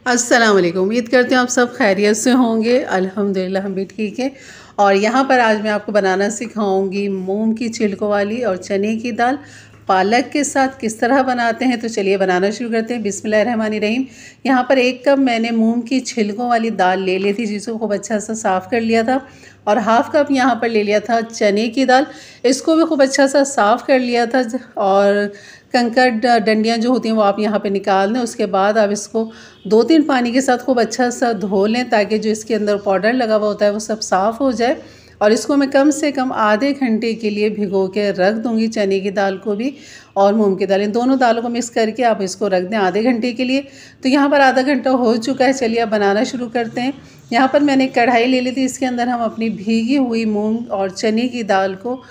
अस्सलाम वालेकुम। उम्मीद करते हैं आप सब खैरियत से होंगे। अल्हम्दुलिल्लाह हम भी ठीक हैं। और यहाँ पर आज मैं आपको बनाना सिखाऊंगी मूंग की छिलकों वाली और चने की दाल पालक के साथ किस तरह बनाते हैं। तो चलिए बनाना शुरू करते हैं। बिस्मिल्लाहिर्रहमानिर्रहीम। यहाँ पर 1 कप मैंने मूंग की छिलकों वाली दाल ले ली थी, जिसको खूब अच्छा सा साफ़ कर लिया था। और हाफ़ कप यहाँ पर ले लिया था चने की दाल, इसको भी खूब अच्छा सा साफ़ कर लिया था। और कंकड़ डंडियाँ जो होती हैं वो आप यहाँ पे निकाल दें। उसके बाद आप इसको 2-3 पानी के साथ खूब अच्छा सा धो लें, ताकि जो इसके अंदर पाउडर लगा हुआ होता है वो सब साफ़ हो जाए। और इसको मैं कम से कम आधे घंटे के लिए भिगो के रख दूँगी, चने की दाल को भी और मूंग की दाल, इन दोनों दालों को मिक्स करके आप इसको रख दें आधे घंटे के लिए। तो यहाँ पर आधा घंटा हो चुका है। चलिए अब बनाना शुरू करते हैं। यहाँ पर मैंने एक कढ़ाई ले ली थी, इसके अंदर हम अपनी भीगी हुई मूंग और चने की दाल को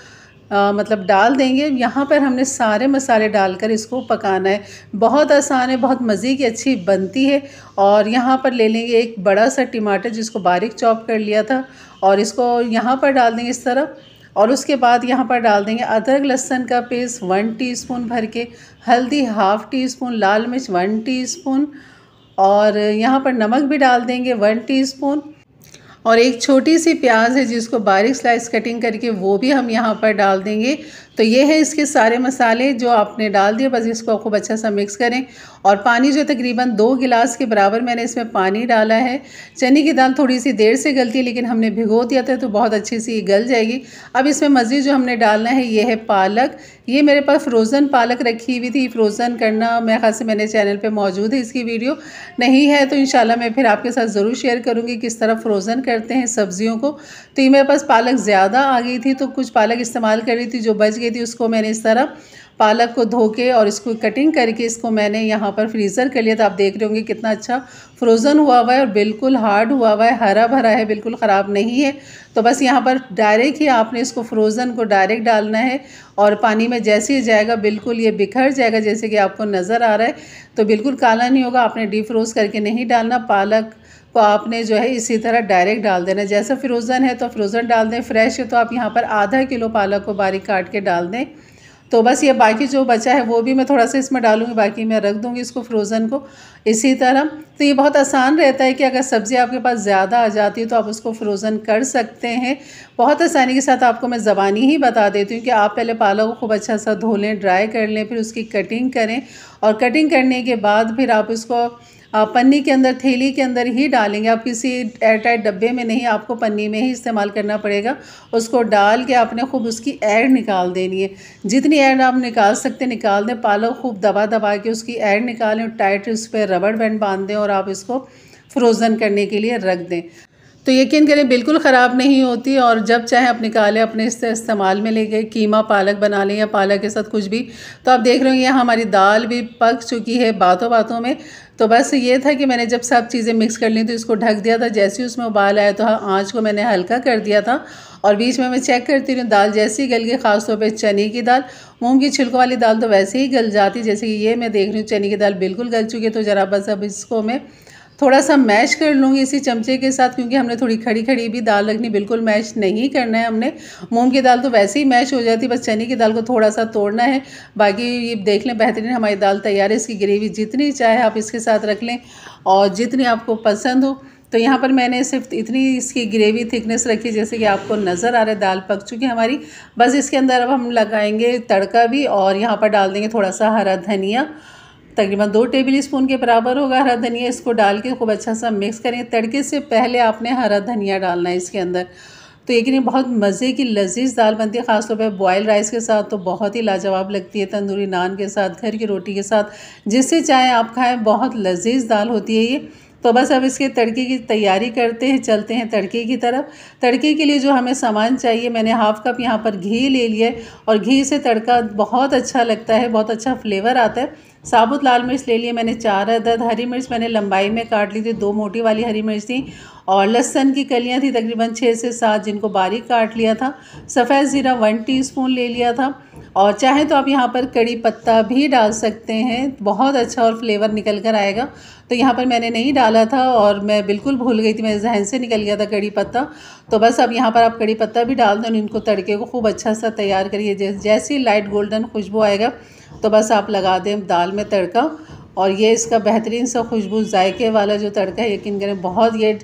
मतलब डाल देंगे। यहाँ पर हमने सारे मसाले डालकर इसको पकाना है। बहुत आसान है, बहुत मज़े की अच्छी बनती है। और यहाँ पर ले लेंगे एक बड़ा सा टमाटर, जिसको बारीक चॉप कर लिया था, और इसको यहाँ पर डाल देंगे इस तरह। और उसके बाद यहाँ पर डाल देंगे अदरक लहसुन का पेस्ट 1 टीस्पून भर के, हल्दी ½ टीस्पून, लाल मिर्च 1 टीस्पून, और यहाँ पर नमक भी डाल देंगे 1 टीस्पून। और एक छोटी सी प्याज है, जिसको बारीक स्लाइस कटिंग करके वो भी हम यहाँ पर डाल देंगे। तो ये है इसके सारे मसाले जो आपने डाल दिए। बस इसको खूब अच्छा सा मिक्स करें। और पानी जो तकरीबन 2 गिलास के बराबर मैंने इसमें पानी डाला है। चने की दाल थोड़ी सी देर से गलती है, लेकिन हमने भिगो दिया था तो बहुत अच्छी सी गल जाएगी। अब इसमें मज़ीद जो हमने डालना है ये है पालक। ये मेरे पास फ्रोज़न पालक रखी हुई थी। फ्रोज़न करना मेरे ख्याल से मेरे चैनल पे मौजूद है, इसकी वीडियो नहीं है तो इंशाल्लाह मैं फिर आपके साथ ज़रूर शेयर करूँगी किस तरह फ्रोज़न करते हैं सब्ज़ियों को। तो ये मेरे पास पालक ज़्यादा आ गई थी, तो कुछ पालक इस्तेमाल कर रही थी, जो बच गई थी उसको मैंने इस तरह पालक को धो के और इसको कटिंग करके इसको मैंने यहाँ पर फ्रीज़र कर लिया था। आप देख रहे होंगे कितना अच्छा फ्रोज़न हुआ हुआ है और बिल्कुल हार्ड हुआ हुआ है, हरा भरा है, बिल्कुल ख़राब नहीं है। तो बस यहाँ पर डायरेक्ट ही आपने इसको फ्रोज़न को डायरेक्ट डालना है, और पानी में जैसे ही जाएगा बिल्कुल ये बिखर जाएगा, जैसे कि आपको नज़र आ रहा है। तो बिल्कुल काला नहीं होगा। आपने डीप फ्रोज़ करके नहीं डालना। पालक को आपने जो है इसी तरह डायरेक्ट डाल देना। जैसा फ्रोज़न है तो फ्रोज़न डाल दें, फ्रेश है तो आप यहाँ पर ½ किलो पालक को बारीक काट के डाल दें। तो बस ये बाकी जो बचा है वो भी मैं थोड़ा सा इसमें डालूँगी, बाकी मैं रख दूँगी इसको फ्रोज़न को इसी तरह। तो ये बहुत आसान रहता है कि अगर सब्ज़ी आपके पास ज़्यादा आ जाती है तो आप उसको फ्रोज़न कर सकते हैं। बहुत आसानी के साथ आपको मैं ज़बानी ही बता देती हूँ कि आप पहले पालक को खूब अच्छा सा धो लें, ड्राई कर लें, फिर उसकी कटिंग करें। और कटिंग करने के बाद फिर आप उसको पन्नी के अंदर, थैली के अंदर ही डालेंगे। आप किसी एयरटाइट डब्बे में नहीं, आपको पन्नी में ही इस्तेमाल करना पड़ेगा। उसको डाल के आपने खूब उसकी एयर निकाल देनी है। जितनी एयर आप निकाल सकते निकाल दें। पालक खूब दबा दबा के उसकी एयर निकालें, टाइट उस पर रबड़ बैंड बांध दें और आप इसको फ्रोज़न करने के लिए रख दें। तो यकीन करें बिल्कुल ख़राब नहीं होती। और जब चाहे आप निकालें, अपने इस्तेमाल में ले गए, कीमा पालक बना लें या पालक के साथ कुछ भी। तो आप देख रहे हो यहाँ हमारी दाल भी पक चुकी है बातों बातों में। तो बस ये था कि मैंने जब सब चीज़ें मिक्स कर ली तो इसको ढक दिया था। जैसे ही उसमें उबाल आया तो आँच को मैंने हल्का कर दिया था, और बीच में मैं चेक करती रही दाल जैसी गल गई। ख़ासतौर पर चने की दाल, मूंग की छिलकों वाली दाल तो वैसे ही गल जाती। जैसे कि ये मैं देख रही हूँ चने की दाल बिल्कुल गल चुकी है। तो ज़रा बस अब इसको मैं थोड़ा सा मैश कर लूँगी इसी चमचे के साथ, क्योंकि हमने थोड़ी खड़ी खड़ी भी दाल रखनी, बिल्कुल मैश नहीं करना है हमने। मूंग की दाल तो वैसे ही मैश हो जाती, बस चने की दाल को थोड़ा सा तोड़ना है। बाकी ये देख लें बेहतरीन हमारी दाल तैयार है। इसकी ग्रेवी जितनी चाहे आप इसके साथ रख लें और जितनी आपको पसंद हो। तो यहाँ पर मैंने सिर्फ इतनी इसकी ग्रेवी थिकनेस रखी, जैसे कि आपको नज़र आ रहा है। दाल पक चुकी है हमारी। बस इसके अंदर अब हम लगाएंगे तड़का भी, और यहाँ पर डाल देंगे थोड़ा सा हरा धनिया, तकरीबन 2 टेबल स्पून के बराबर होगा हरा धनिया। इसको डाल के खूब अच्छा सा मिक्स करें। तड़के से पहले आपने हरा धनिया डालना है इसके अंदर। तो एक बहुत मज़े की लजीज दाल बनती है। ख़ासतौर पर बॉयल राइस के साथ तो बहुत ही लाजवाब लगती है, तंदूरी नान के साथ, घर की रोटी के साथ, जिससे चाहे आप खाएं, बहुत लजीज दाल होती है ये। तो बस अब इसके तड़के की तैयारी करते हैं, चलते हैं तड़के की तरफ। तड़के के लिए जो हमें सामान चाहिए, मैंने ½ कप यहाँ पर घी ले लिया है, और घी से तड़का बहुत अच्छा लगता है, बहुत अच्छा फ्लेवर आता है। साबुत लाल मिर्च ले लिए मैंने 4 अदद। हरी मिर्च मैंने लंबाई में काट ली थी, 2 मोटी वाली हरी मिर्च थी। और लहसुन की कलियाँ थी तकरीबन 6 से 7, जिनको बारीक काट लिया था। सफ़ेद ज़ीरा 1 टीस्पून ले लिया था। और चाहे तो आप यहाँ पर कड़ी पत्ता भी डाल सकते हैं, बहुत अच्छा और फ्लेवर निकल कर आएगा। तो यहाँ पर मैंने नहीं डाला था और मैं बिल्कुल भूल गई थी, मेरे जहन से निकल गया था कड़ी पत्ता। तो बस अब यहाँ पर आप कड़ी पत्ता भी डाल दें और इनको तड़के को खूब अच्छा सा तैयार करिए। जैसे ही लाइट गोल्डन खुशबू आएगा तो बस आप लगा दें दाल में तड़का। और ये इसका बेहतरीन सा खुशबू जायके वाला जो तड़का है, यकीन करें बहुत ये,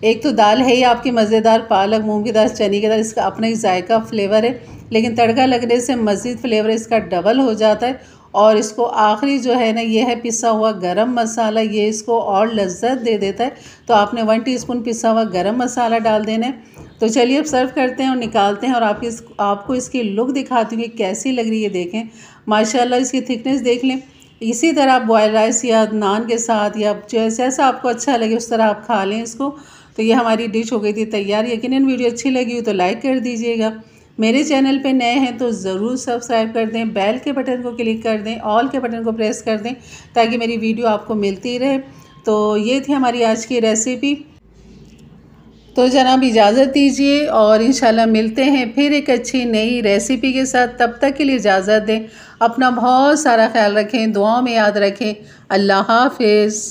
एक तो दाल है ही आपकी मज़ेदार, पालक, मूंग की दाल, चने की दाल, इसका अपना ही जायका फ्लेवर है, लेकिन तड़का लगने से मज़ीद फ्लेवर इसका डबल हो जाता है। और इसको आखिरी जो है ना, ये है पिसा हुआ गरम मसाला, ये इसको और लज्जत दे देता है। तो आपने 1 टीस्पून पिसा हुआ गरम मसाला डाल देना है। तो चलिए अब सर्व करते हैं और निकालते हैं, और आपको इसकी लुक दिखाती हूँ कि कैसी लग रही है। देखें माशाल्लाह, इसकी थिकनेस देख लें। इसी तरह आप बॉयल राइस या नान के साथ या जैसा आपको अच्छा लगे उस तरह आप खा लें इसको। तो ये हमारी डिश हो गई थी तैयार। यकीनन वीडियो अच्छी लगी हो तो लाइक कर दीजिएगा। मेरे चैनल पे नए हैं तो ज़रूर सब्सक्राइब कर दें, बेल के बटन को क्लिक कर दें, ऑल के बटन को प्रेस कर दें ताकि मेरी वीडियो आपको मिलती रहे। तो ये थी हमारी आज की रेसिपी। तो जनाब इजाज़त दीजिए और इंशाल्लाह मिलते हैं फिर एक अच्छी नई रेसिपी के साथ। तब तक के लिए इजाज़त दें। अपना बहुत सारा ख्याल रखें, दुआओं में याद रखें। अल्लाह हाफ़िज़।